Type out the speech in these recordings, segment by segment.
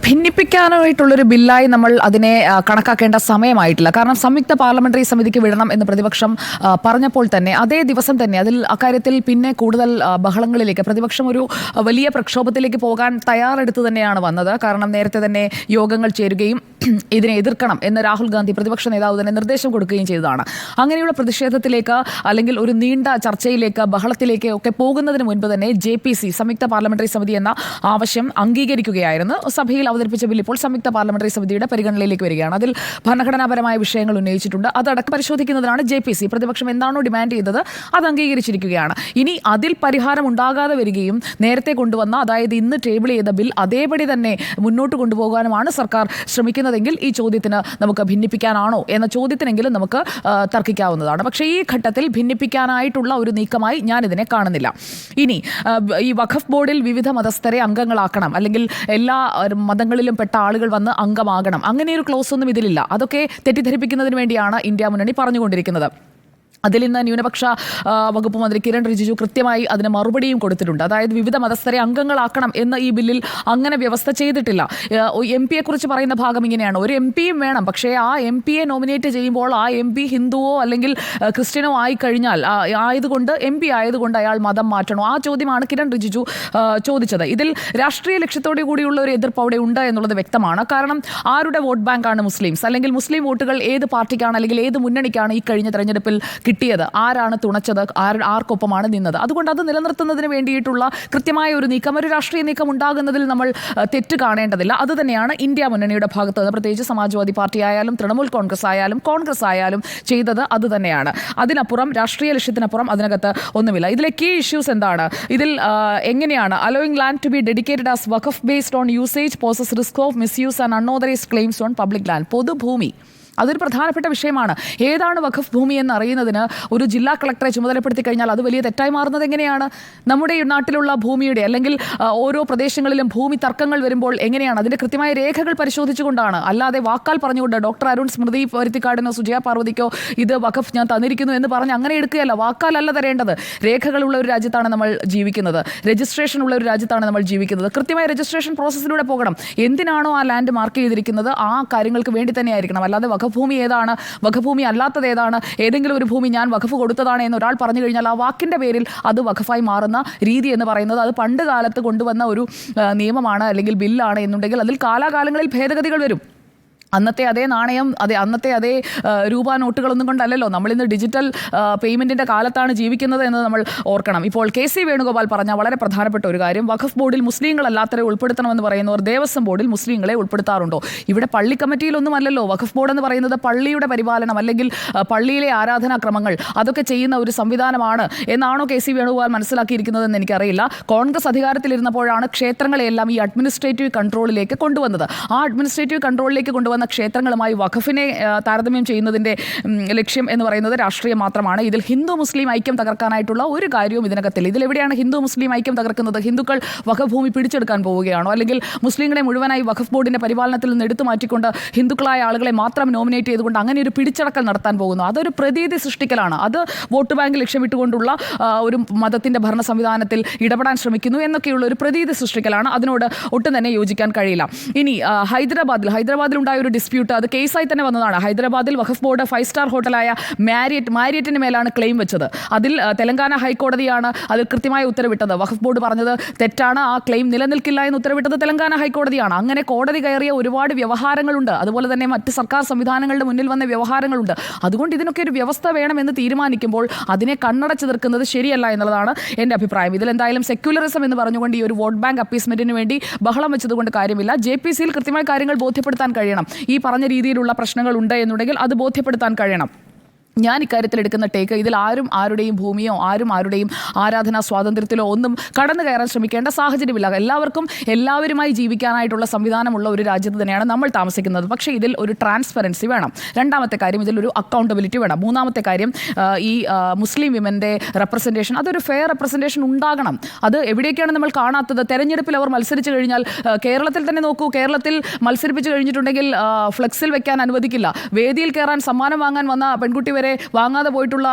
ഭിന്നിപ്പിക്കാനായിട്ടുള്ളൊരു ബില്ലായി നമ്മൾ അതിനെ കണക്കാക്കേണ്ട സമയമായിട്ടില്ല. കാരണം സംയുക്ത പാർലമെന്ററി സമിതിക്ക് വിടണം എന്ന് പ്രതിപക്ഷം പറഞ്ഞപ്പോൾ തന്നെ അതേ ദിവസം തന്നെ അക്കാര്യത്തിൽ പിന്നെ കൂടുതൽ ബഹളങ്ങളിലേക്ക് പ്രതിപക്ഷം ഒരു വലിയ പ്രക്ഷോഭത്തിലേക്ക് പോകാൻ തയ്യാറെടുത്ത് തന്നെയാണ് വന്നത്. കാരണം നേരത്തെ തന്നെ യോഗങ്ങൾ ചേരുകയും ഇതിനെ എതിർക്കണം എന്ന് രാഹുൽ ഗാന്ധി പ്രതിപക്ഷ നേതാവ് തന്നെ നിർദ്ദേശം കൊടുക്കുകയും ചെയ്തതാണ്. അങ്ങനെയുള്ള പ്രതിഷേധത്തിലേക്ക് അല്ലെങ്കിൽ ഒരു നീണ്ട ചർച്ചയിലേക്ക് ബഹളത്തിലേക്ക് ഒക്കെ പോകുന്നതിന് മുൻപ് തന്നെ JPC സംയുക്ത പാർലമെന്ററി സമിതി എന്ന ആവശ്യം അംഗീകരിക്കുകയായിരുന്നു. സഭയിൽ അവതരിപ്പിച്ച ബിൽ ഇപ്പോൾ സംയുക്ത പാർലമെന്ററി സമിതിയുടെ പരിഗണനയിലേക്ക് വരികയാണ്. അതിൽ ഭരണഘടനാപരമായ വിഷയങ്ങൾ ഉന്നയിച്ചിട്ടുണ്ട്. അതടക്കം പരിശോധിക്കുന്നതിനാണ് JPC. പ്രതിപക്ഷം എന്താണോ ഡിമാൻഡ് ചെയ്തത് അത് അംഗീകരിച്ചിരിക്കുകയാണ്. ഇനി അതിൽ പരിഹാരം ഉണ്ടാകാതെ വരികയും നേരത്തെ കൊണ്ടുവന്ന, അതായത് ഇന്ന് ടേബിൾ ചെയ്ത ബിൽ അതേപടി തന്നെ മുന്നോട്ട് കൊണ്ടുപോകാനുമാണ് സർക്കാർ ശ്രമിക്കുന്നതെങ്കിൽ ഈ ചോദ്യത്തിന് നമുക്ക് ഭിന്നിപ്പിക്കാനാണോ എന്ന ചോദ്യത്തിനെങ്കിലും നമുക്ക് തർക്കിക്കാവുന്നതാണ്. പക്ഷേ ഈ ഘട്ടത്തിൽ ഭിന്നിപ്പിക്കാനായിട്ടുള്ള ഒരു നീക്കമായി ഞാനിതിനെ കാണുന്നില്ല. ഇനി ഈ വഖഫ് ബോർഡിൽ വിവിധ മതസ്ഥരെ അംഗങ്ങളാക്കണം, അല്ലെങ്കിൽ എല്ലാ മതങ്ങളിലും പെട്ട ആളുകൾ വന്ന് അംഗമാകണം, അങ്ങനെയൊരു ക്ലോസ് ഒന്നും ഇതിലില്ല. അതൊക്കെ തെറ്റിദ്ധരിപ്പിക്കുന്നതിന് വേണ്ടിയാണ് ഇന്ത്യ മുന്നണി പറഞ്ഞുകൊണ്ടിരിക്കുന്നത്. അതിൽ ഇന്ന് ന്യൂനപക്ഷ വകുപ്പ് മന്ത്രി കിരൺ റിജിജു കൃത്യമായി അതിന് മറുപടിയും കൊടുത്തിട്ടുണ്ട്. അതായത് വിവിധ മതസ്ഥരെ അംഗങ്ങളാക്കണം എന്ന് ഈ ബില്ലിൽ അങ്ങനെ വ്യവസ്ഥ ചെയ്തിട്ടില്ല. MP കുറിച്ച് പറയുന്ന ഭാഗം ഇങ്ങനെയാണ്: ഒരു MP യും വേണം, പക്ഷേ ആ MP യെ നോമിനേറ്റ് ചെയ്യുമ്പോൾ ആ MP ഹിന്ദുവോ അല്ലെങ്കിൽ ക്രിസ്ത്യനോ ആയിക്കഴിഞ്ഞാൽ ആയതുകൊണ്ട് MP ആയതുകൊണ്ട് അയാൾ മതം മാറ്റണോ? ആ ചോദ്യമാണ് കിരൺ റിജിജു ചോദിച്ചത്. ഇതിൽ രാഷ്ട്രീയ ലക്ഷ്യത്തോടു കൂടിയുള്ള ഒരു എതിർപ്പ് അവിടെ ഉണ്ട് എന്നുള്ളത് വ്യക്തമാണ്. കാരണം ആരുടെ വോട്ട് ബാങ്കാണ് മുസ്ലിംസ്, അല്ലെങ്കിൽ മുസ്ലിം വോട്ടുകൾ ഏത് പാർട്ടിക്കാണ് അല്ലെങ്കിൽ ഏത് മുന്നണിക്കാണ് ഈ കഴിഞ്ഞ തെരഞ്ഞെടുപ്പിൽ കിട്ടിയത്, ആരാണ് തുണച്ചത്, ആർക്കൊപ്പമാണ് നിന്നത്? അതുകൊണ്ട് അത് നിലനിർത്തുന്നതിന് വേണ്ടിയിട്ടുള്ള കൃത്യമായ ഒരു നീക്കം, ഒരു രാഷ്ട്രീയ നീക്കം ഉണ്ടാകുന്നതിൽ നമ്മൾ തെറ്റ് കാണേണ്ടതില്ല. അത് തന്നെയാണ് ഇന്ത്യ മുന്നണിയുടെ ഭാഗത്ത് നിന്ന്, പ്രത്യേകിച്ച് സമാജ്വാദി പാർട്ടി ആയാലും തൃണമൂൽ കോൺഗ്രസ് ആയാലും ചെയ്തത് അത് തന്നെയാണ്. അതിനപ്പുറം രാഷ്ട്രീയ ലക്ഷ്യത്തിനപ്പുറം അതിനകത്ത് ഒന്നുമില്ല. ഇതിലെ കീ ഇഷ്യൂസ് എന്താണ്? ഇതിൽ എങ്ങനെയാണ് allowing land to be dedicated as waqf based on usage poses risk of misuse and unauthorised claims on public land. പൊതുഭൂമി അതൊരു പ്രധാനപ്പെട്ട വിഷയമാണ്. ഏതാണ് വഖഫ് ഭൂമി എന്നറിയുന്നതിന് ഒരു ജില്ലാ കളക്ടറെ ചുമതലപ്പെടുത്തി കഴിഞ്ഞാൽ അത് വലിയ തെറ്റായി മാറുന്നത് എങ്ങനെയാണ്? നമ്മുടെ നാട്ടിലുള്ള ഭൂമിയുടെ, അല്ലെങ്കിൽ ഓരോ പ്രദേശങ്ങളിലും ഭൂമി തർക്കങ്ങൾ വരുമ്പോൾ എങ്ങനെയാണ് അതിൻ്റെ കൃത്യമായ രേഖകൾ പരിശോധിച്ചുകൊണ്ടാണ്, അല്ലാതെ വാക്കാൽ പറഞ്ഞുകൊണ്ട് ഡോക്ടർ അരുൺ സ്മൃതി പരുത്തിക്കാടിനോ സുജയ പാർവതിക്കോ ഇത് വഖഫ് ഞാൻ തന്നിരിക്കുന്നു എന്ന് പറഞ്ഞ് അങ്ങനെ എടുക്കുകയല്ല. വാക്കാലല്ല തരേണ്ടത്. രേഖകളുള്ള ഒരു രാജ്യത്താണ് നമ്മൾ ജീവിക്കുന്നത്, രജിസ്ട്രേഷൻ ഉള്ള ഒരു രാജ്യത്താണ് നമ്മൾ ജീവിക്കുന്നത്. കൃത്യമായ രജിസ്ട്രേഷൻ പ്രോസസ്സിലൂടെ പോകണം. എന്തിനാണോ ആ ലാൻഡ് മാർക്ക് ചെയ്തിരിക്കുന്നത് ആ കാര്യങ്ങൾക്ക് വേണ്ടി തന്നെ ആയിരിക്കണം. അല്ലാതെ വഖഫ് ഭൂമി ഏതാണ്, വഖഫ് ഭൂമി അല്ലാത്തത് ഏതാണ്, ഏതെങ്കിലും ഒരു ഭൂമി ഞാൻ വഖഫ് കൊടുത്തതാണ് എന്ന് ഒരാൾ പറഞ്ഞു കഴിഞ്ഞാൽ ആ വാക്കിൻ്റെ പേരിൽ അത് വഖഫായി മാറുന്ന രീതി എന്ന് പറയുന്നത് അത് പണ്ട് കാലത്ത് കൊണ്ടുവന്ന ഒരു നിയമമാണ് അല്ലെങ്കിൽ ബില്ലാണ് എന്നുണ്ടെങ്കിൽ അതിൽ കാലാകാലങ്ങളിൽ ഭേദഗതികൾ വരും. അന്നത്തെ അതേ നാണയം, അന്നത്തെ അതേ രൂപ നോട്ടുകളൊന്നും കൊണ്ടല്ലല്ലോ. നമ്മളിന്ന് ഡിജിറ്റൽ പേയ്മെൻറ്റിൻ്റെ കാലത്താണ് ജീവിക്കുന്നത് എന്ന് നമ്മൾ ഓർക്കണം. ഇപ്പോൾ KC വേണുഗോപാൽ പറഞ്ഞ വളരെ പ്രധാനപ്പെട്ട ഒരു കാര്യം, വഖഫ് ബോർഡിൽ മുസ്ലിങ്ങളല്ലാത്തവരെ ഉൾപ്പെടുത്തണമെന്ന് പറയുന്നവർ ദേവസ്വം ബോർഡിൽ മുസ്ലിങ്ങളെ ഉൾപ്പെടുത്താറുണ്ടോ? ഇവിടെ പള്ളി കമ്മിറ്റിയിലൊന്നുമല്ലല്ലോ. വഖഫ് ബോർഡ് എന്ന് പറയുന്നത് പള്ളിയുടെ പരിപാലനം, അല്ലെങ്കിൽ പള്ളിയിലെ ആരാധനാക്രമങ്ങൾ അതൊക്കെ ചെയ്യുന്ന ഒരു സംവിധാനമാണ് എന്നാണോ KC വേണുഗോപാൽ മനസ്സിലാക്കിയിരിക്കുന്നതെന്ന് എനിക്കറിയില്ല. കോൺഗ്രസ് അധികാരത്തിലിരുന്നപ്പോഴാണ് ക്ഷേത്രങ്ങളെയെല്ലാം ഈ അഡ്മിനിസ്ട്രേറ്റീവ് കൺട്രോളിലേക്ക് കൊണ്ടുവന്നത്. ആ അഡ്മിനിസ്ട്രേറ്റീവ് കൺട്രോളിലേക്ക് കൊണ്ടുവന്ന ക്ഷേത്രങ്ങളുമായി വഖഫിനെ താരതമ്യം ചെയ്യുന്നതിൻ്റെ ലക്ഷ്യം എന്ന് പറയുന്നത് രാഷ്ട്രീയം മാത്രമാണ്. ഇതിൽ ഹിന്ദു മുസ്ലിം ഐക്യം തകർക്കാനായിട്ടുള്ള ഒരു കാര്യവും ഇതിനകത്തില്ല. ഇതിലെവിടെയാണ് ഹിന്ദു മുസ്ലിം ഐക്യം തകർക്കുന്നത്? ഹിന്ദുക്കൾ വഖഫ് ഭൂമി പിടിച്ചെടുക്കാൻ പോവുകയാണോ? അല്ലെങ്കിൽ മുസ്ലിങ്ങളെ മുഴുവനായി വഖഫ് ബോർഡിൻ്റെ പരിപാലനത്തിൽ നിന്ന് എടുത്തു മാറ്റിക്കൊണ്ട് ഹിന്ദുക്കളായ ആളുകളെ മാത്രം നോമിനേറ്റ് ചെയ്തുകൊണ്ട് അങ്ങനെ ഒരു പിടിച്ചടക്കൽ നടത്താൻ പോകുന്നു? അതൊരു പ്രതീതി സൃഷ്ടിക്കലാണ്. അത് വോട്ട് ബാങ്ക് ലക്ഷ്യമിട്ടുകൊണ്ടുള്ള ഒരു മതത്തിൻ്റെ ഭരണ സംവിധാനത്തിൽ ഇടപെടാൻ ശ്രമിക്കുന്നു എന്നൊക്കെയുള്ള ഒരു പ്രതീതി സൃഷ്ടിക്കലാണ്. അതിനോട് ഒട്ടും തന്നെ യോജിക്കാൻ കഴിയില്ല. ഇനി ഹൈദരാബാദിൽ ഉണ്ടായ ഒരു ഡിസ്പ്യൂട്ട്, അത് കേസായി തന്നെ വന്നതാണ്. ഹൈദരാബാദിൽ വഖഫ് ബോർഡ് 5 സ്റ്റാർ ഹോട്ടലായ മാരിയറ്റിന് മേലാണ് ക്ലെയിം വെച്ചത്. അതിൽ തെലങ്കാന ഹൈക്കോടതിയാണ് അതിൽ കൃത്യമായ ഉത്തരവിട്ടത്. വഖഫ് ബോർഡ് പറഞ്ഞത് തെറ്റാണ്, ആ ക്ലെയിം നിലനിൽക്കില്ല എന്ന് ഉത്തരവിട്ടത് തെലങ്കാന ഹൈക്കോടതിയാണ്. അങ്ങനെ കോടതി കയറിയ ഒരുപാട് വ്യവഹാരങ്ങളുണ്ട്. അതുപോലെ തന്നെ മറ്റ് സർക്കാർ സംവിധാനങ്ങളുടെ മുന്നിൽ വന്ന വ്യവഹാരങ്ങളുണ്ട്. അതുകൊണ്ട് ഇതിനൊക്കെ ഒരു വ്യവസ്ഥ വേണമെന്ന് തീരുമാനിക്കുമ്പോൾ അതിനെ കണ്ണടച്ച് തീർക്കുന്നത് ശരിയല്ല എന്നുള്ളതാണ് എൻ്റെ അഭിപ്രായം. ഇതിലെന്തായാലും സെക്യുലറിസം എന്ന് പറഞ്ഞുകൊണ്ട് ഈ ഒരു വോട്ട് ബാങ്ക് അപ്പീസ്മെൻറ്റിന് വേണ്ടി ബഹളം വെച്ചതുകൊണ്ട് കാര്യമില്ല. JPCയിൽ കൃത്യമായ കാര്യങ്ങൾ ബോധ്യപ്പെടുത്താൻ കഴിയണം. ഈ പറഞ്ഞ രീതിയിലുള്ള പ്രശ്നങ്ങൾ ഉണ്ട് എന്നുണ്ടെങ്കിൽ അത് ബോധ്യപ്പെടുത്താൻ കഴിയണം. ഞാൻ ഇക്കാര്യത്തിൽ എടുക്കുന്ന ടേക്ക്, ഇതിൽ ആരും ആരുടെയും ഭൂമിയോ ആരുടെയും ആരാധനാ സ്വാതന്ത്ര്യത്തിലോ ഒന്നും കടന്നു കയറാൻ ശ്രമിക്കേണ്ട സാഹചര്യമില്ല. എല്ലാവർക്കും എല്ലാവരുമായി ജീവിക്കാനായിട്ടുള്ള സംവിധാനമുള്ള ഒരു രാജ്യത്ത് തന്നെയാണ് നമ്മൾ താമസിക്കുന്നത്. പക്ഷേ ഇതിൽ ഒരു ട്രാൻസ്പെറൻസി വേണം. രണ്ടാമത്തെ കാര്യം, ഇതിലൊരു അക്കൗണ്ടബിലിറ്റി വേണം. മൂന്നാമത്തെ കാര്യം, ഈ മുസ്ലിം വിമൻ്റെ റെപ്രസെൻറ്റേഷൻ, അതൊരു ഫെയർ റെപ്രസെൻറ്റേഷൻ ഉണ്ടാകണം. അത് എവിടെയൊക്കെയാണ് നമ്മൾ കാണാത്തത്? തെരഞ്ഞെടുപ്പിൽ അവർ മത്സരിച്ച് കഴിഞ്ഞാൽ, കേരളത്തിൽ തന്നെ നോക്കൂ, കേരളത്തിൽ മത്സരിപ്പിച്ച് കഴിഞ്ഞിട്ടുണ്ടെങ്കിൽ ഫ്ലെക്സിൽ വെക്കാൻ അനുവദിക്കില്ല. വേദിയിൽ കയറാൻ സമ്മാനം വാങ്ങാൻ വന്ന പെൺകുട്ടി വരെ വരെ വാങ്ങാതെ പോയിട്ടുള്ള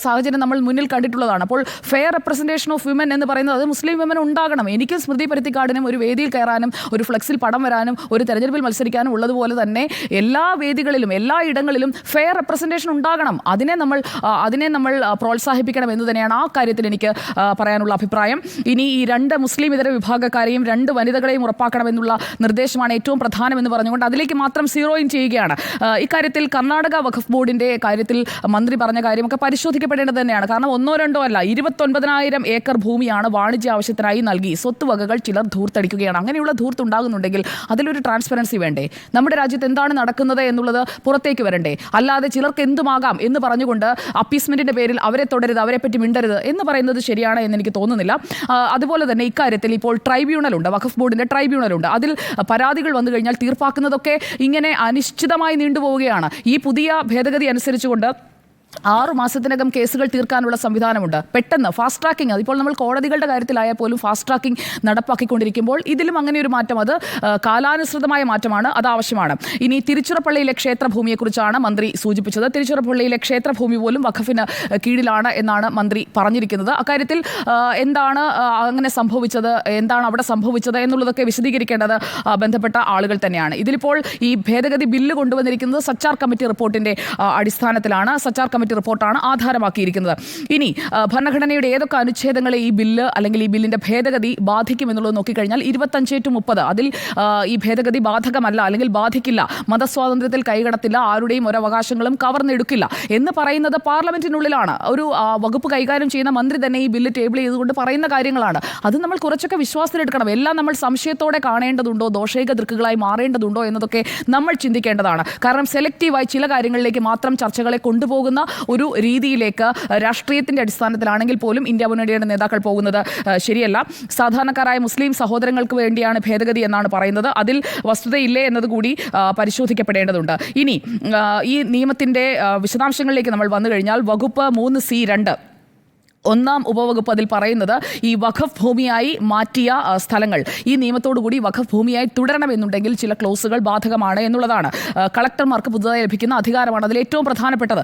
സാഹചര്യം നമ്മൾ മുന്നിൽ കണ്ടിട്ടുള്ളതാണ്. അപ്പോൾ ഫെയർ റെപ്രസെൻറ്റേഷൻ ഓഫ് വിമൻ എന്ന് പറയുന്നത് അത് മുസ്ലിം വിമൻ ഉണ്ടാകണം. എനിക്കും സ്മൃതി പരുത്തിക്കാടിനും ഒരു വേദിയിൽ കയറാനും ഒരു ഫ്ലെക്സിൽ പടം വരാനും ഒരു തെരഞ്ഞെടുപ്പിൽ മത്സരിക്കാനും ഉള്ളതുപോലെ തന്നെ എല്ലാ വേദികളിലും എല്ലാ ഇടങ്ങളിലും ഫെയർ റെപ്രസെൻറ്റേഷൻ ഉണ്ടാകണം. അതിനെ നമ്മൾ പ്രോത്സാഹിപ്പിക്കണം എന്ന് തന്നെയാണ് ആ കാര്യത്തിൽ എനിക്ക് പറയാനുള്ള അഭിപ്രായം. ഇനി ഈ 2 മുസ്ലിം ഇതര വിഭാഗക്കാരെയും 2 വനിതകളെയും ഉറപ്പാക്കണമെന്നുള്ള നിർദ്ദേശമാണ് ഏറ്റവും പ്രധാനമെന്ന് പറഞ്ഞുകൊണ്ട് അതിലേക്ക് മാത്രം സീറോ ഇൻ ചെയ്യുകയാണ്. ഇക്കാര്യത്തിൽ കർണാടക വഖഫ് ബോർഡിന്റെ കാര്യത്തിൽ മന്ത്രി പറഞ്ഞ കാര്യമൊക്കെ പരിശോധിക്കപ്പെടേണ്ടത് തന്നെയാണ്. കാരണം 1-2 അല്ല, 29,000 ഏക്കർ ഭൂമിയാണ് വാണിജ്യ ആവശ്യത്തിനായി നൽകി സ്വത്തുവകകൾ ചിലർ ധൂർത്തടിക്കുകയാണ്. അങ്ങനെയുള്ള ധൂർത്തുണ്ടാകുന്നുണ്ടെങ്കിൽ അതിലൊരു ട്രാൻസ്പെറൻസി വേണ്ടേ? നമ്മുടെ രാജ്യത്ത് എന്താണ് നടക്കുന്നത് എന്നുള്ളത് പുറത്തേക്ക് വരണ്ടേ? അല്ലാതെ ചിലർക്ക് എന്തുമാകാം എന്ന് പറഞ്ഞുകൊണ്ട് അപ്പീസ്മെന്റിന്റെ പേരിൽ അവരെ തുടരുത്, അവരെ പറ്റി മിണ്ടരുത് എന്ന് പറയുന്നത് ശരിയാണ് എന്ന് എനിക്ക് തോന്നുന്നില്ല. അതുപോലെ തന്നെ ഇക്കാര്യത്തിൽ ഇപ്പോൾ ട്രൈബ്യൂണലുണ്ട്, വഖഫ് ബോർഡിന്റെ ട്രൈബ്യൂണലുണ്ട്. അതിൽ പരാതികൾ വന്നു കഴിഞ്ഞാൽ തീർപ്പാക്കുന്നതൊക്കെ ഇങ്ങനെ അനിശ്ചിതമായി നീണ്ടുപോവുകയാണ്. ഈ പുതിയ ഭേദഗതി അനുസരിച്ചുകൊണ്ട് 6 മാസത്തിനകം കേസുകൾ തീർക്കാനുള്ള സംവിധാനമുണ്ട്. പെട്ടെന്ന് ഫാസ്റ്റ് ട്രാക്കിംഗ്, അതിപ്പോൾ നമ്മൾ കോടതികളുടെ കാര്യത്തിലായാൽ പോലും ഫാസ്റ്റ് ട്രാക്കിംഗ് നടപ്പാക്കിക്കൊണ്ടിരിക്കുമ്പോൾ ഇതിലും അങ്ങനെ ഒരു മാറ്റം, അത് കാലാനുസൃതമായ മാറ്റമാണ്, അത് ആവശ്യമാണ്. ഇനി തിരുച്ചിറപ്പള്ളിയിലെ ക്ഷേത്രഭൂമിയെക്കുറിച്ചാണ് മന്ത്രി സൂചിപ്പിച്ചത്. തിരുച്ചിറപ്പള്ളിയിലെ ക്ഷേത്രഭൂമി പോലും വഖഫിന് കീഴിലാണ് എന്നാണ് മന്ത്രി പറഞ്ഞിരിക്കുന്നത്. അക്കാര്യത്തിൽ എന്താണ് അങ്ങനെ സംഭവിച്ചത്, എന്താണ് അവിടെ സംഭവിച്ചത് എന്നുള്ളതൊക്കെ വിശദീകരിക്കേണ്ടത് ബന്ധപ്പെട്ട ആളുകൾ തന്നെയാണ്. ഇതിലിപ്പോൾ ഈ ഭേദഗതി ബില്ല് കൊണ്ടുവന്നിരിക്കുന്നത് സച്ചാർ കമ്മിറ്റി റിപ്പോർട്ടിന്റെ അടിസ്ഥാനത്തിലാണ്. സച്ചാർ കമ്മിറ്റി റിപ്പോർട്ടാണ് ആധാരമാക്കിയിരിക്കുന്നത്. ഇനി ഭരണഘടനയുടെ ഏതൊക്കെ അനുച്ഛേദങ്ങളെ ഈ ബില്ല് അല്ലെങ്കിൽ ഈ ബില്ലിന്റെ ഭേദഗതി ബാധിക്കും എന്നുള്ളത് നോക്കിക്കഴിഞ്ഞാൽ 25-30 അതിൽ ഈ ഭേദഗതി ബാധകമല്ല അല്ലെങ്കിൽ ബാധിക്കില്ല, മതസ്വാതന്ത്ര്യത്തിൽ കൈകടത്തില്ല, ആരുടെയും ഒരവകാശങ്ങളും കവർന്നെടുക്കില്ല എന്ന് പറയുന്നത് പാർലമെന്റിനുള്ളിലാണ്. ഒരു വകുപ്പ് കൈകാര്യം ചെയ്യുന്ന മന്ത്രി തന്നെ ഈ ബില്ല് ടേബിൾ ചെയ്തുകൊണ്ട് പറയുന്ന കാര്യങ്ങളാണ്. അത് നമ്മൾ കുറച്ചൊക്കെ വിശ്വാസത്തിലെടുക്കണം. എല്ലാം നമ്മൾ സംശയത്തോടെ കാണേണ്ടതുണ്ടോ, ദോഷൈക ദൃക്കുകളായി മാറേണ്ടതുണ്ടോ എന്നതൊക്കെ നമ്മൾ ചിന്തിക്കേണ്ടതാണ്. കാരണം സെലക്റ്റീവായി ചില കാര്യങ്ങളിലേക്ക് മാത്രം ചർച്ചകളെ കൊണ്ടുപോകുന്ന ഒരു രീതിയിലേക്ക് രാഷ്ട്രീയത്തിന്റെ അടിസ്ഥാനത്തിലാണെങ്കിൽ പോലും ഇന്ത്യ മുന്നണിയുടെ നേതാക്കൾ പോകുന്നത് ശരിയല്ല. സാധാരണക്കാരായ മുസ്ലിം സഹോദരങ്ങൾക്ക് വേണ്ടിയാണ് ഭേദഗതി എന്നാണ് പറയുന്നത്. അതിൽ വസ്തുതയില്ലേ എന്നതുകൂടി പരിശോധിക്കപ്പെടേണ്ടതുണ്ട്. ഇനി ഈ നിയമത്തിന്റെ വിശദാംശങ്ങളിലേക്ക് നമ്മൾ വന്നു കഴിഞ്ഞാൽ വകുപ്പ് 3C2 1-ാം ഉപവകുപ്പ് അതിൽ പറയുന്നത് ഈ വഖഫ് ഭൂമിയായി മാറ്റിയ സ്ഥലങ്ങൾ ഈ നിയമത്തോടുകൂടി വഖഫ് ഭൂമിയായി തുടരണമെന്നുണ്ടെങ്കിൽ ചില ക്ലോസുകൾ ബാധകമാണ് എന്നുള്ളതാണ്. കളക്ടർമാർക്ക് പുതുതായി ലഭിക്കുന്ന അധികാരമാണ് അതിൽ ഏറ്റവും പ്രധാനപ്പെട്ടത്.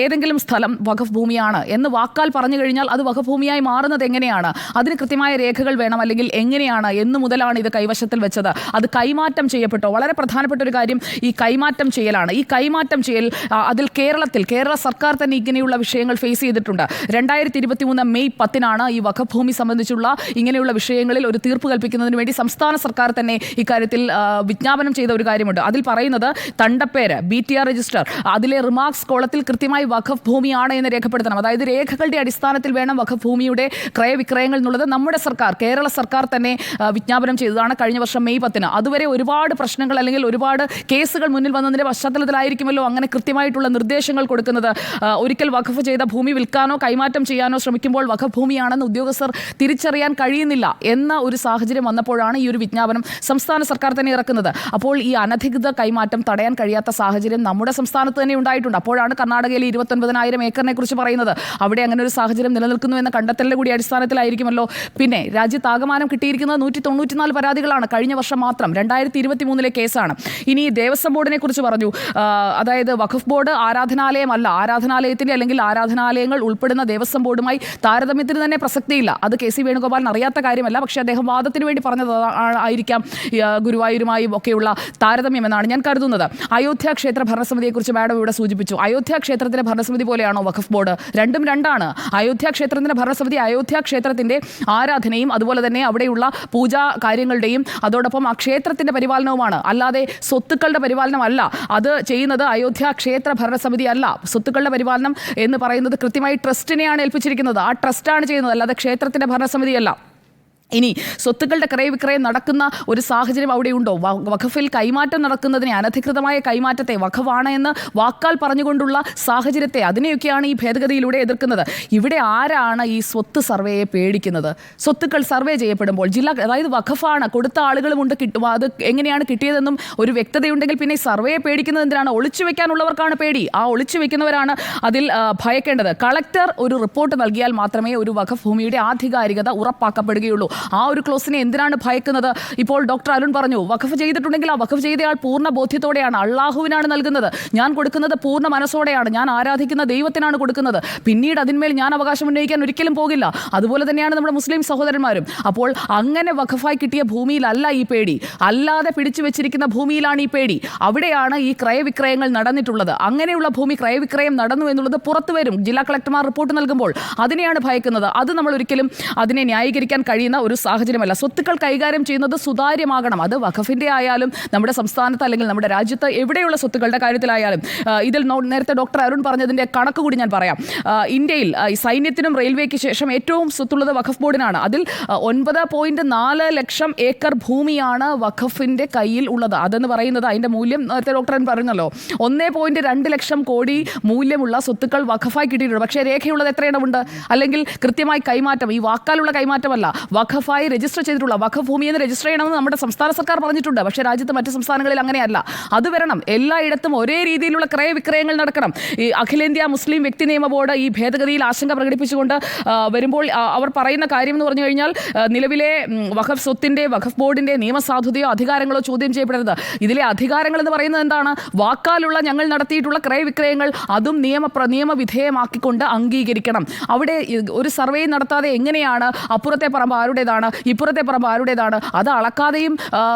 ഏതെങ്കിലും സ്ഥലം വഖഫ് ഭൂമിയാണ് എന്ന് വാക്കാൽ പറഞ്ഞു കഴിഞ്ഞാൽ അത് വഖഫ് ഭൂമിയായി മാറുന്നത് എങ്ങനെയാണ്? അതിന് കൃത്യമായ രേഖകൾ വേണം. അല്ലെങ്കിൽ എങ്ങനെയാണ്, എന്ന് മുതലാണ് ഇത് കൈവശത്തിൽ വെച്ചത്, അത് കൈമാറ്റം ചെയ്യപ്പെട്ടോ? വളരെ പ്രധാനപ്പെട്ട ഒരു കാര്യം ഈ കൈമാറ്റം ചെയ്യലാണ്. ഈ കൈമാറ്റം ചെയ്യൽ അതിൽ കേരള സർക്കാർ തന്നെ ഇങ്ങനെയുള്ള വിഷയങ്ങൾ ഫേസ് ചെയ്തിട്ടുണ്ട്. 2023 മെയ് 10-നാണ് ഈ വഖഫ് ഭൂമി സംബന്ധിച്ചുള്ള ഇങ്ങനെയുള്ള വിഷയങ്ങളിൽ ഒരു തീർപ്പ് കൽപ്പിക്കുന്നതിന് വേണ്ടി സംസ്ഥാന സർക്കാർ തന്നെ ഇക്കാര്യത്തിൽ വിജ്ഞാപനം ചെയ്ത ഒരു കാര്യമുണ്ട്. അതിൽ പറയുന്നത് തണ്ടപ്പേര്, BTR രജിസ്റ്റർ, അതിലെ റിമാർക്സ് കോളത്തിൽ കൃത്യമായി വഖഫ് ഭൂമിയാണ് എന്ന് രേഖപ്പെടുത്തണം. അതായത് രേഖകളുടെ അടിസ്ഥാനത്തിൽ വേണം വഖഫ് ഭൂമിയുടെ ക്രയവിക്രയങ്ങൾ എന്നുള്ളത് നമ്മുടെ സർക്കാർ, കേരള സർക്കാർ തന്നെ വിജ്ഞാപനം ചെയ്തതാണ് കഴിഞ്ഞ വർഷം മെയ് 10-ന്. അതുവരെ ഒരുപാട് പ്രശ്നങ്ങൾ അല്ലെങ്കിൽ ഒരുപാട് കേസുകൾ മുന്നിൽ വന്നതിന്റെ പശ്ചാത്തലത്തിലായിരിക്കുമല്ലോ അങ്ങനെ കൃത്യമായിട്ടുള്ള നിർദ്ദേശങ്ങൾ കൊടുക്കുന്നത്. ഒരിക്കൽ വഖഫ് ചെയ്ത ഭൂമി വിൽക്കാനോ കൈമാറ്റം ചെയ്യാനോ ശ്രമിക്കുമ്പോൾ വഖഫ് ഭൂമിയാണെന്ന് ഉദ്യോഗസ്ഥർ തിരിച്ചറിയാൻ കഴിയുന്നില്ല എന്ന ഒരു സാഹചര്യം വന്നപ്പോഴാണ് ഈ ഒരു വിജ്ഞാപനം സംസ്ഥാന സർക്കാർ തന്നെ ഇറക്കുന്നത്. അപ്പോൾ ഈ അനധികൃത കൈമാറ്റം തടയാൻ കഴിയാത്ത സാഹചര്യം നമ്മുടെ സംസ്ഥാനത്ത് തന്നെ ഉണ്ടായിട്ടുണ്ട്. അപ്പോഴാണ് കർണാടകയിലെ 29,000 ഏക്കറിനെ കുറിച്ച് പറയുന്നത്. അവിടെ അങ്ങനെ ഒരു സാഹചര്യം നിലനിൽക്കുന്നു എന്ന കണ്ടെത്തലിന്റെ കൂടി അടിസ്ഥാനത്തിലായിരിക്കുമല്ലോ. പിന്നെ രാജ്യത്താകമാനം കിട്ടിയിരിക്കുന്നത് 194 പരാതികളാണ് കഴിഞ്ഞ വർഷം മാത്രം. 2023 കേസാണ്. ഇനി ദേവസ്വം ബോർഡിനെ കുറിച്ച് പറഞ്ഞു. അതായത് വഖഫ് ബോർഡ് ആരാധനാലയമല്ല, ആരാധനാലയത്തിന്റെ അല്ലെങ്കിൽ ആരാധനാലയങ്ങൾ ഉൾപ്പെടുന്ന ദേവസ്വം ബോർഡുമായി താരതമ്യത്തിന് തന്നെ പ്രസക്തിയില്ല. അത് KC വേണുഗോപാലിന് അറിയാത്ത കാര്യമല്ല. പക്ഷേ അദ്ദേഹം വാദത്തിന് വേണ്ടി പറഞ്ഞത് ആയിരിക്കാം ഗുരുവായൂരുമായും ഒക്കെയുള്ള താരതമ്യം എന്നാണ് ഞാൻ കരുതുന്നത്. അയോധ്യ ക്ഷേത്ര ഭരണസമിതിയെക്കുറിച്ച് മാഡം ഇവിടെ സൂചിപ്പിച്ചു. അയോധ്യ ക്ഷേത്രത്തിലെ ഭരണസമിതി പോലെയാണോ വഖഫ് ബോർഡ്? രണ്ടും രണ്ടാണ്. അയോധ്യ ക്ഷേത്രത്തിന്റെ ഭരണസമിതി അയോധ്യ ക്ഷേത്രത്തിന്റെ ആരാധനയും അതുപോലെ തന്നെ അവിടെയുള്ള പൂജാ കാര്യങ്ങളുടെയും അതോടൊപ്പം ആ ക്ഷേത്രത്തിന്റെ പരിപാലനവുമാണ്. അല്ലാതെ സ്വത്തുക്കളുടെ പരിപാലനമല്ല അത് ചെയ്യുന്നത്. അയോധ്യ ക്ഷേത്ര ഭരണസമിതി അല്ല. സ്വത്തുക്കളുടെ പരിപാലനം എന്ന് പറയുന്നത് കൃത്യമായി ട്രസ്റ്റിനെയാണ് ഏൽപ്പിച്ചിരിക്കുന്നത്. ആ ട്രസ്റ്റാണ് ചെയ്യുന്നത്, അല്ലാതെ ക്ഷേത്രത്തിന്റെ ഭരണസമിതിയല്ല. ഇനി സ്വത്തുക്കളുടെ ക്രയവിക്രയം നടക്കുന്ന ഒരു സാഹചര്യം അവിടെയുണ്ടോ? വഖഫിൽ കൈമാറ്റം നടക്കുന്നതിനെ, അനധികൃതമായ കൈമാറ്റത്തെ, വഖഫാണ് എന്ന് വാക്കാൽ പറഞ്ഞുകൊണ്ടുള്ള സാഹചര്യത്തെ, അതിനെയൊക്കെയാണ് ഈ ഭേദഗതിയിലൂടെ എതിർക്കുന്നത്. ഇവിടെ ആരാണ് ഈ സ്വത്ത് സർവേയെ പേടിക്കുന്നത്? സ്വത്തുക്കൾ സർവേ ചെയ്യപ്പെടുമ്പോൾ അതായത് വഖഫാണ്, കൊടുത്ത ആളുകളുമുണ്ട്, അത് എങ്ങനെയാണ് കിട്ടിയതെന്നും ഒരു വ്യക്തതയുണ്ടെങ്കിൽ പിന്നെ സർവേയെ പേടിക്കുന്നത് എന്തിനാണ്? ഒളിച്ചു വെക്കാനുള്ളവർക്കാണ് പേടി. ആ ഒളിച്ചു വെക്കുന്നവരാണ് അതിൽ ഭയക്കേണ്ടത്. കളക്ടർ ഒരു റിപ്പോർട്ട് നൽകിയാൽ മാത്രമേ ഒരു വഖഫ് ഭൂമിയുടെ ആധികാരികത ഉറപ്പാക്കപ്പെടുകയുള്ളൂ. ആ ഒരു ക്ലോസിനെ എന്തിനാണ് ഭയക്കുന്നത്? ഇപ്പോൾ ഡോക്ടർ അരുൺ പറഞ്ഞു, വഖഫ് ചെയ്തിട്ടുണ്ടെങ്കിൽ ആ വഖഫ് ചെയ്തയാൾ പൂർണ്ണ ബോധ്യത്തോടെയാണ്, അള്ളാഹുവിനാണ് നൽകുന്നത്, ഞാൻ കൊടുക്കുന്നത് പൂർണ്ണ മനസ്സോടെയാണ്, ഞാൻ ആരാധിക്കുന്ന ദൈവത്തിനാണ് കൊടുക്കുന്നത്, പിന്നീട് അതിന്മേൽ ഞാൻ അവകാശം ഉന്നയിക്കാൻ ഒരിക്കലും പോകില്ല. അതുപോലെ തന്നെയാണ് നമ്മുടെ മുസ്ലിം സഹോദരന്മാരും. അപ്പോൾ അങ്ങനെ വഖഫായി കിട്ടിയ ഭൂമിയിലല്ല ഈ പേടി, അല്ലാതെ പിടിച്ചു വെച്ചിരിക്കുന്ന ഭൂമിയിലാണ് ഈ പേടി. അവിടെയാണ് ഈ ക്രയവിക്രയങ്ങൾ നടന്നിട്ടുള്ളത്. അങ്ങനെയുള്ള ഭൂമി ക്രയവിക്രയം നടന്നു എന്നുള്ളത് പുറത്തു വരും. ജില്ലാ കളക്ടർമാർ റിപ്പോർട്ട് നൽകുമ്പോൾ അതിനെയാണ് ഭയക്കുന്നത്. അത് നമ്മൾ ഒരിക്കലും അതിനെ ന്യായീകരിക്കാൻ കഴിയുന്ന ഒരു സാഹചര്യമല്ല. സ്വത്തുക്കൾ കൈകാര്യം ചെയ്യുന്നത് സുതാര്യമാകണം. അത് വഖഫിന്റെ ആയാലും നമ്മുടെ സംസ്ഥാനത്ത് അല്ലെങ്കിൽ നമ്മുടെ രാജ്യത്ത് എവിടെയുള്ള സ്വത്തുക്കളുടെ കാര്യത്തിലായാലും. ഇതിൽ നേരത്തെ ഡോക്ടർ അരുൺ പറഞ്ഞതിന്റെ കണക്ക് കൂടി ഞാൻ പറയാം. ഇന്ത്യയിൽ സൈന്യത്തിനും റെയിൽവേക്ക് ശേഷം ഏറ്റവും സ്വത്തുള്ളത് വഖഫ് ബോർഡിനാണ്. അതിൽ 9.4 ലക്ഷം ഏക്കർ ഭൂമിയാണ് വഖഫിന്റെ കയ്യിൽ ഉള്ളത്. അതെന്ന് പറയുന്നത് അതിന്റെ മൂല്യം നേരത്തെ ഡോക്ടർ പറഞ്ഞല്ലോ, 1.2 ലക്ഷം കോടി മൂല്യമുള്ള സ്വത്തുക്കൾ വഖഫായി കിട്ടിയിട്ടുണ്ട്. പക്ഷേ രേഖയുള്ളത് എത്ര എണ്ണമുണ്ട്? അല്ലെങ്കിൽ കൃത്യമായി കൈമാറ്റം, ഈ വാക്കാലുള്ള കൈമാറ്റമല്ല, വഖഫായി രജിസ്റ്റർ ചെയ്തിട്ടുള്ള വഖഫ് ഭൂമി എന്ന് രജിസ്റ്റർ ചെയ്യണമെന്ന് നമ്മുടെ സംസ്ഥാന സർക്കാർ പറഞ്ഞിട്ടുണ്ട്. പക്ഷേ രാജ്യത്ത് മറ്റ് സംസ്ഥാനങ്ങളിൽ അങ്ങനെയല്ല. അത് വരണം. എല്ലായിടത്തും ഒരേ രീതിയിലുള്ള ക്രയവിക്രയങ്ങൾ നടക്കണം. ഈ അഖിലേന്ത്യാ മുസ്ലിം വ്യക്തി നിയമ ബോർഡ് ഈ ഭേദഗതിയിൽ ആശങ്ക പ്രകടിപ്പിച്ചുകൊണ്ട് വരുമ്പോൾ അവർ പറയുന്ന കാര്യം എന്ന് പറഞ്ഞു കഴിഞ്ഞാൽ, നിലവിലെ വഖഫ് സ്വത്തിന്റെ വഖഫ് ബോർഡിന്റെ നിയമസാധുതയോ അധികാരങ്ങളോ ചോദ്യം ചെയ്യപ്പെടരുത്. ഇതിലെ അധികാരങ്ങൾ എന്ന് പറയുന്നത് എന്താണ്? വാക്കാലുള്ള ഞങ്ങൾ നടത്തിയിട്ടുള്ള ക്രയവിക്രയങ്ങൾ അതും നിയമവിധേയമാക്കിക്കൊണ്ട് അംഗീകരിക്കണം. അവിടെ ഒരു സർവേ നടത്താതെ എങ്ങനെയാണ് അപ്പുറത്തെ പറമ്പ് ആരുടേതാണ്, ഇപ്പുറത്തെ പറമ്പ് ആരുടേതാണ്, അത് അളക്കാതെയും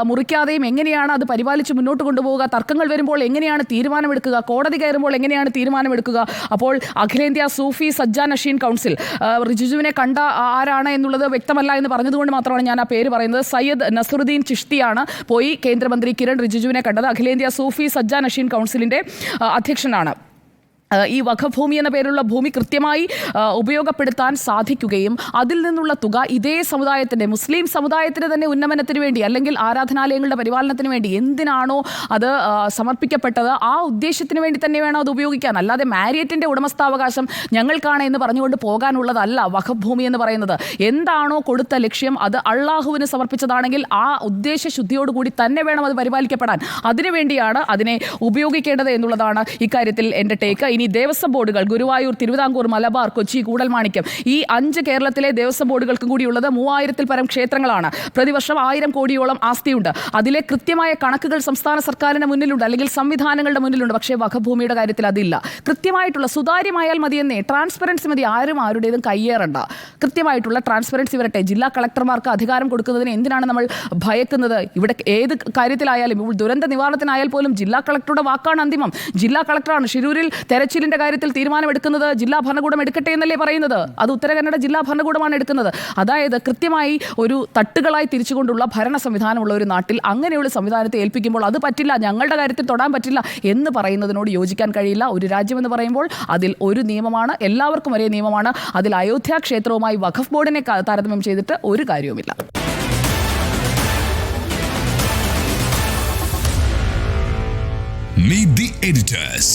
മുറിക്കാതെയും എങ്ങനെയാണ് അത് പരിപാലിച്ച് മുന്നോട്ട് കൊണ്ടുപോവുക? തർക്കങ്ങൾ വരുമ്പോൾ എങ്ങനെയാണ് തീരുമാനമെടുക്കുക? കോടതി കയറുമ്പോൾ എങ്ങനെയാണ് തീരുമാനമെടുക്കുക? അപ്പോൾ അഖിലേന്ത്യാ സൂഫി സജ്ജാ നഷീൻ കൗൺസിൽ റിജിജുവിനെ കണ്ട ആരാണ് എന്നുള്ളത് വ്യക്തമല്ല എന്ന് പറഞ്ഞതുകൊണ്ട് മാത്രമാണ് ഞാൻ ആ പേര് പറയുന്നത്. സയ്യദ് നസറുദ്ദീൻ ചിഷ്തിയാണ് പോയി കേന്ദ്രമന്ത്രി കിരൺ റിജിജുവിനെ കണ്ടത്. അഖിലേന്ത്യാ സൂഫി സജ്ജാ നഷീൻ കൗൺസിലിന്റെ അധ്യക്ഷനാണ്. ഈ വഖഫ് ഭൂമി എന്ന പേരുള്ള ഭൂമി കൃത്യമായി ഉപയോഗപ്പെടുത്താൻ സാധിക്കുകയും അതിൽ നിന്നുള്ള തുക ഇതേ സമുദായത്തിൻ്റെ, മുസ്ലിം സമുദായത്തിന് തന്നെ ഉന്നമനത്തിന് വേണ്ടി അല്ലെങ്കിൽ ആരാധനാലയങ്ങളുടെ പരിപാലനത്തിന് വേണ്ടി എന്തിനാണോ അത് സമർപ്പിക്കപ്പെട്ടത് ആ ഉദ്ദേശത്തിന് വേണ്ടി തന്നെ വേണം അത് ഉപയോഗിക്കാൻ. അല്ലാതെ മാരിയറ്റിൻ്റെ ഉടമസ്ഥാവകാശം ഞങ്ങൾക്കാണ് എന്ന് പറഞ്ഞുകൊണ്ട് പോകാനുള്ളതല്ല വഖഫ് ഭൂമി എന്ന് പറയുന്നത്. എന്താണോ കൊടുത്ത ലക്ഷ്യം അത് അള്ളാഹുവിന് സമർപ്പിച്ചതാണെങ്കിൽ ആ ഉദ്ദേശശുദ്ധിയോടുകൂടി തന്നെ വേണം അത് പരിപാലിക്കപ്പെടാൻ. അതിനുവേണ്ടിയാണ് അതിനെ ഉപയോഗിക്കേണ്ടത് എന്നുള്ളതാണ് ഇക്കാര്യത്തിൽ എൻ്റെ ടേക്ക്. ഇനി ദേവസ്വം ബോർഡുകൾ ഗുരുവായൂർ, തിരുവിതാംകൂർ, മലബാർ, കൊച്ചി, കൂടൽമാണിക്യം ഈ 5 കേരളത്തിലെ ദേവസ്വം ബോർഡുകൾക്കും കൂടിയുള്ളത് 3000-ൽ പരം ക്ഷേത്രങ്ങളാണ്. പ്രതിവർഷം 1000 കോടിയോളം ആസ്തിയുണ്ട്. അതിലെ കൃത്യമായ കണക്കുകൾ സംസ്ഥാന സർക്കാരിന് മുന്നിലുണ്ട്, അല്ലെങ്കിൽ സംവിധാനങ്ങളുടെ മുന്നിലുണ്ട്. പക്ഷേ വഖഫ് ഭൂമിയുടെ കാര്യത്തിൽ അതില്ല. കൃത്യമായിട്ടുള്ള സുതാര്യമായാൽ മതിയെന്നേ, ട്രാൻസ്പെറൻസി മതി. ആരുടേതും കയ്യേറണ്ട. കൃത്യമായിട്ടുള്ള ട്രാൻസ്പെറൻസി വരട്ടെ. ജില്ലാ കളക്ടർമാർക്ക് അധികാരം കൊടുക്കുന്നതിന് എന്തിനാണ് നമ്മൾ ഭയക്കുന്നത്? ഇവിടെ ഏത് കാര്യത്തിലായാലും, ഇപ്പോൾ ദുരന്ത നിവാരണത്തിനായാൽ പോലും ജില്ലാ കളക്ടറുടെ വാക്കാണ് അന്തിമം. ജില്ലാ കളക്ടറാണ്. ഷിരൂരിൽ തെരച്ചിലിന്റെ കാര്യത്തിൽ തീരുമാനമെടുക്കുന്നത് ജില്ലാ ഭരണകൂടം എടുക്കട്ടെ എന്നല്ലേ പറയുന്നത്? അത് ഉത്തര കന്നഡ ജില്ലാ ഭരണകൂടമാണ് എടുക്കുന്നത്. അതായത് കൃത്യമായി ഒരു തട്ടുകളായി തിരിച്ചുകൊണ്ടുള്ള ഭരണ സംവിധാനമുള്ള ഒരു നാട്ടിൽ അങ്ങനെയുള്ള സംവിധാനത്തെ ഏൽപ്പിക്കുമ്പോൾ അത് പറ്റില്ല, ഞങ്ങളുടെ കാര്യത്തിൽ തൊടാൻ പറ്റില്ല എന്ന് പറയുന്നതിനോട് യോജിക്കാൻ കഴിയില്ല. ഒരു രാജ്യമെന്ന് പറയുമ്പോൾ അതിൽ ഒരു നിയമമാണ്, എല്ലാവർക്കും ഒരേ നിയമമാണ്. അതിൽ അയോധ്യ ക്ഷേത്രവുമായി വഖഫ് ബോർഡിനെ താരതമ്യം ചെയ്തിട്ട് ഒരു കാര്യവുമില്ല. Meet the editors.